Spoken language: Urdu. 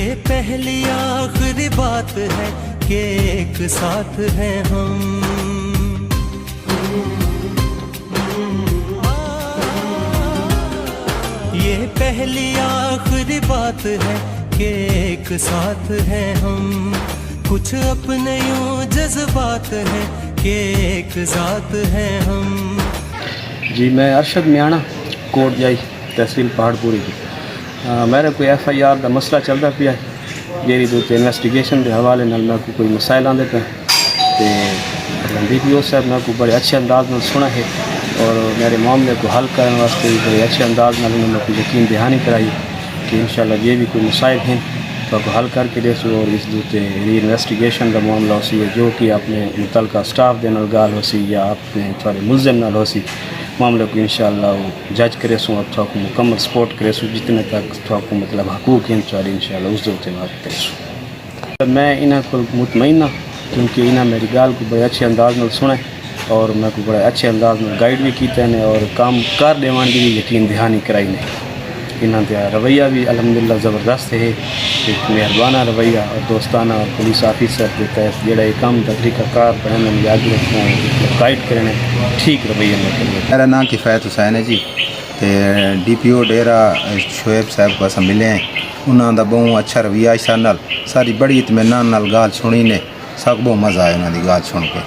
یہ پہلی آخری بات ہے کہ ایک ساتھ ہیں ہم. یہ پہلی آخری بات ہے کہ ایک ساتھ ہیں ہم. کچھ اپنے یوں جذبات ہیں کہ ایک ذات ہیں ہم. جی میں ارشد میانا کوٹ جائی تحصیل پہاڑ پوری کی. میرے کوئی FIR کا مسئلہ چلتا پیا ہے جیری دوتے انویسٹیگیشن کے حوالے نال میں کوئی مسائل آندے پہ DPO صاحب میں کو بڑے اچھے انداز میں سنا ہے اور میرے معاملے کو حل کرنے واسطے بڑے اچھے انداز میں انہوں نے کو یقین دہانی کرائی کہ انشاءاللہ یہ بھی کوئی مسائل ہیں تو کو حل کر کے دے سو اور اس دوتے ری انویسٹیگیشن کا معاملہ ہو سی جو کہ اپنے متعلقہ سٹاف دے نال گال ہو سی یا اپنے تھوڑے ملزم نال ہو سی معاملے کو انشاءاللہ وہ جج کرے سوں اور تھوڑا کو مکمل سپورٹ کرے سوں جتنے تک تھوڑا کو مطلب حقوق ہیں تھوڑی انشاءاللہ اس دوتے بات کرے سوں. میں انہاں کو مطمئن ہوں کیونکہ انہاں میری گال کو بڑے اچھے انداز میں سنے اور میں کو بڑے اچھے انداز میں گائیڈ بھی کیتے ہیں اور کام کار دیوان بھی یقین دہانی کرائی نے. انہاں کا رویہ بھی الحمدللہ زبردست ہے ایک مہربانہ رویہ اور دوستانہ اور پولیس آفیسر کے تحت جڑا یہ کام طریقہ کار بڑھنے میں یاد رکھنا گائیڈ کرنے ٹھیک رویہ میں کرنے. میرا نام کفایت حسین ہے جی تے DPO ڈیرا شعیب صاحب کو اساں ملے ہیں. انہاں دا بہت اچھا رویہ اس نال ساری بڑی اطمینان نال گال سنی نے سب بہت مزہ آیا انہاں دی گال سن کے.